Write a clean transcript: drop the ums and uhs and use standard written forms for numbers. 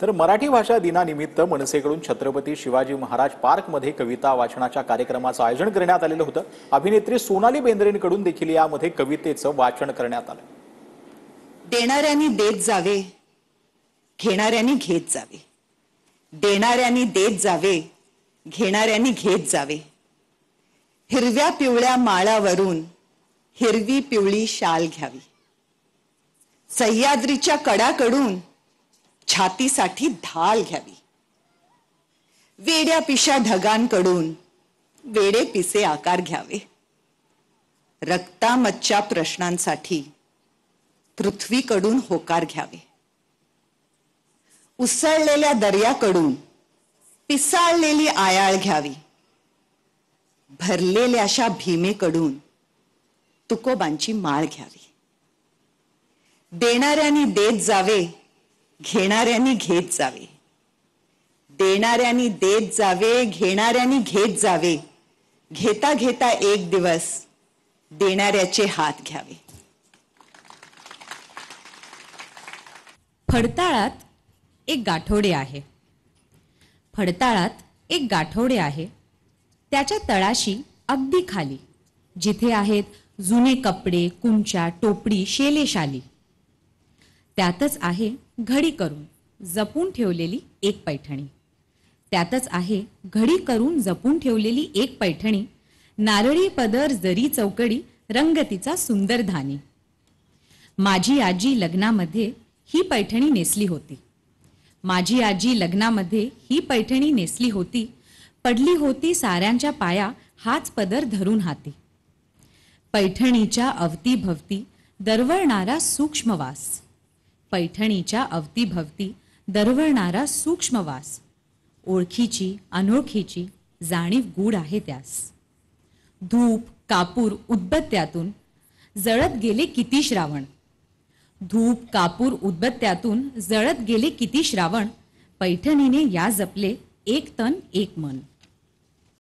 तर मराठी भाषा दिनानिमित्त मनसेकडून छत्रपती शिवाजी महाराज पार्कमध्ये कविता वाचनाच्या कार्यक्रमाचं आयोजन करण्यात आलेलं होतं। अभिनेत्री सोनाली बेंद्रेंकडून देखील यामध्ये कवितेचं वाचन करण्यात आलं। देणाऱ्यांनी देत जावे, घेणाऱ्यांनी घेत जावे, देणाऱ्यांनी देत जावे, घेणाऱ्यांनी घेत जावे। हिरव्या पिवळ्या माळावरून हिरवी पिवळी शाल घ्यावी, सह्याद्रीच्या कडाकडून छातीसाठी ढाल घ्यावी, वेड्या पिशा ढगांकडून वेडे पिसे आकार घ्यावे, रक्तामच्च्या प्रश्नांसाठी पृथ्वीकडून होकार घ्यावे, उसळलेल्या दर्याकडून पिसाळलेली आयाळ घ्यावी, भरलेल्याशा भीमेकडून तुकोबांची माळ घ्यावी। देणाऱ्यांनी देत जावे, घेणाऱ्यांनी घेत जावे, देणाऱ्यांनी देत जावे, घेणाऱ्यांनी घेत जावे। घेता घेता एक दिवस देणाऱ्याचे हात घ्यावे। फडताळात एक गाठोडे आहे, फडताळात एक गाठोडे आहे। त्याच्या तळाशी अगदी खाली जिथे आहेत जुने कपडे, कुंच्या, टोपडी, शेलेशाली, त्यातच आहे घडी करून जपून ठेवलेली एक पैठणी, त्यातच आहे घडी करून जपून ठेवलेली एक पैठणी। नारळी पदर, जरी चौकडी, रंगतीचा सुंदर धानी। माझी आजी लग्नामध्ये ही पैठणी नेसली होती, माझी आजी लग्नामध्ये ही पैठणी नेसली होती। पडली होती साऱ्यांच्या पाया हाच पदर धरून हाती। पैठणीच्या अवतीभवती दरवळणारा सूक्ष्म वास, पैठणीच्या अवतीभवती दरवळणारा सूक्ष्म वास। ओळखीची अनोळखीची जाणीव गूढ आहे त्यास। धूप कापूर उदबत्त्यातून जळत गेले किती श्रावण, धूप कापूर उदबत्त्यातून जळत गेले किती श्रावण। पैठणीने या जपले एक तन एक मन।